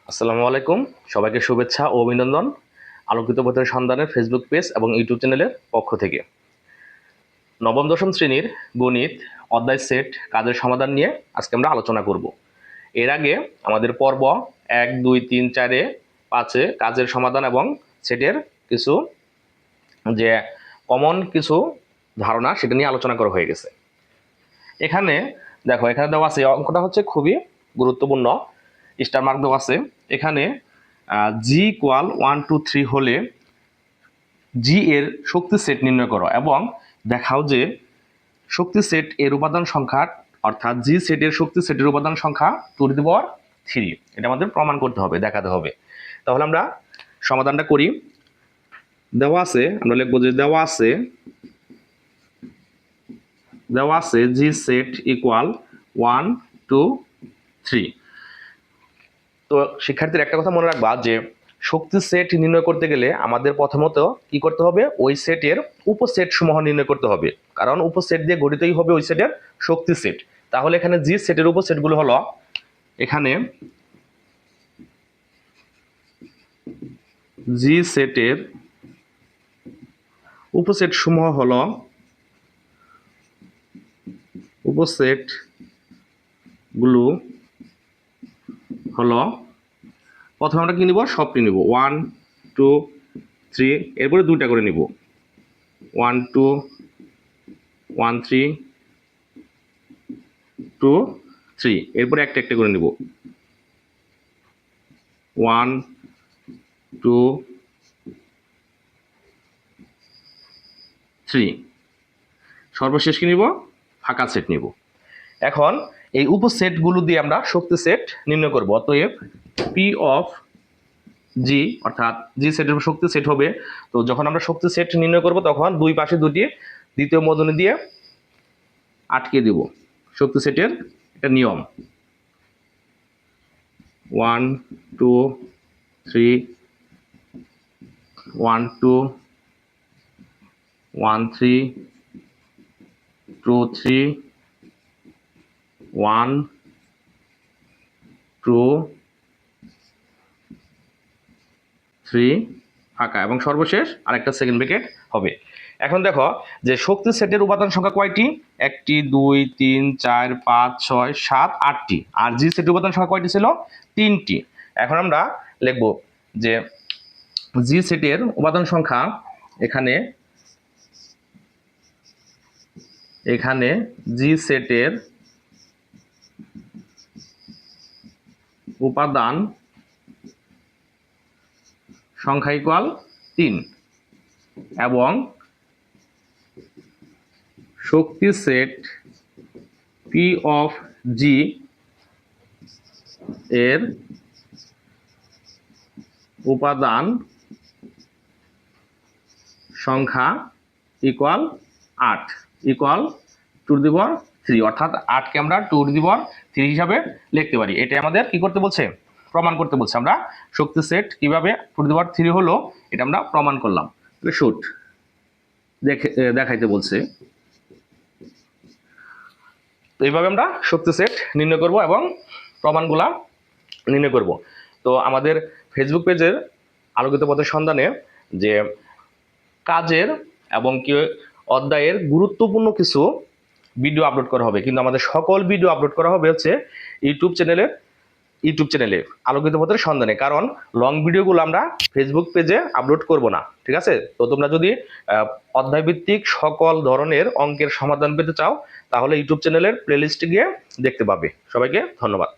আসসালামু আলাইকুম, সবাইকে শুভেচ্ছা ও অভিনন্দন আলোকিত পথের সন্ধানের ফেসবুক পেজ এবং ইউটিউব চ্যানেলের পক্ষ থেকে। নবম দশম শ্রেণীর গণিত অধ্যায় সেট কাজের সমাধান নিয়ে আজকে আমরা আলোচনা করব। এর আগে আমাদের পর্ব 1, 2, 3, 4, 5 কাজের সমাধান এবং সেটের কিছু যে কমন কিছু ধারণা সেটা নিয়ে আলোচনা করা হয়ে গেছে। এখানে দেখো, এখানে দেওয়া আছে, অঙ্কটা হচ্ছে খুবই গুরুত্বপূর্ণ, স্টার মার্ক দেওয়া আছে। এখানে জি ইকুয়াল 1, 2, 3 হলে জি এর শক্তি সেট নির্ণয় করো এবং দেখাও যে শক্তি সেট এর উপাদান সংখ্যা, অর্থাৎ জি সেটের শক্তি সেটের উপাদান সংখ্যা 2^3। এটা আমাদের প্রমাণ করতে হবে, দেখাতে হবে। তাহলে আমরা সমাধানটা করি। দেওয়া আছে, আমরা লিখবো যে দেওয়া আছে জি সেট ইকুয়াল 1, 2, 3। তো শিক্ষার্থীর একটা কথা মনে রাখবা যে শক্তি সেট নির্ণয় করতে গেলে আমাদের প্রথমত কি করতে হবে, ওই সেটের উপসেট সমূহ নির্ণয় করতে হবে, কারণ উপসেট দিয়ে গঠিতই হবে ওই সেটের শক্তি সেট। তাহলে এখানে জি সেটের উপসেটগুলো হলো, এখানে জি সেটের উপসেট সমূহ হলো, উপসেট গুলো হলো, প্রথমে আমরা কি নিব, সবটি নিব 1, 2, 3, এরপরে দুইটা করে নিব 1, 2, 1, 3, 2, 3, এরপরে একটা একটা করে নিব 1, 2, 3, সর্বশেষ কি নিব, ফাঁকা সেট নিব। এখন এই উপসেটগুলো দিয়ে আমরা শক্তি সেট নির্ণয় করব। অতএব পি অফ জি, অর্থাৎ জি সেটের শক্তি সেট হবে। তো যখন আমরা শক্তি সেট নির্ণয় করব তখন দুই পাশে দুটি দ্বিতীয় বন্ধনী দিয়ে আটকে দিব। শক্তি সেটের এটা নিয়ম 1, 2, 3, 1, 2, 1, 3, 2, 3, 1, 2, 3, ফাঁকা, এবং সর্বশেষ আরেকটা সেকেন্ড ব্র্যাকেট হবে। এখন দেখো যে শক্তি সেটের উপাদান সংখ্যা কয়টি, 1, 2, 3, 4, 5, 6, 7, 8টি। আর জি সেটের উপাদান সংখ্যা কয়টি ছিল, 3টি। এখন আমরা লিখব যে জি সেটের উপাদান সংখ্যা, এখানে জি সেটের উপাদান সংখ্যা ইকুয়াল 3 এবং শক্তি সেট পি অফ জি এর উপাদান সংখ্যা ইকুয়াল 8, ইকুয়াল 2^3, অর্থাৎ 8কে আমরা 2^3 হিসাবে লিখতে পারি। এটা আমাদের কি করতে বলছে, প্রমাণ করতে বলছে। আমরা শক্তি সেট কিভাবে 2^3 হলো এটা আমরা প্রমাণ করলাম। শুট দেখাইতে বলছে। তো এইভাবে আমরা শক্তি সেট নির্ণয় করব এবং প্রমাণগুলা নির্ণয় করব। তো আমাদের ফেসবুক পেজের আলোকিত পথের সন্ধানে যে কাজের এবং কি অধ্যায়ের গুরুত্বপূর্ণ কিছু ভিডিও আপলোড করা হবে, কিন্তু আমাদের সকল ভিডিও আপলোড করা হবে হচ্ছে ইউটিউব চ্যানেলে আলোকিত পথের সন্ধানে, কারণ লং ভিডিওগুলো আমরা ফেসবুক পেজে আপলোড করব না। ঠিক আছে? তো তোমরা যদি অধ্যায় ভিত্তিক সকল ধরনের অঙ্কের সমাধান পেতে চাও তাহলে ইউটিউব চ্যানেলের প্লেলিস্টে গিয়ে দেখতে পাবে। সবাইকে ধন্যবাদ।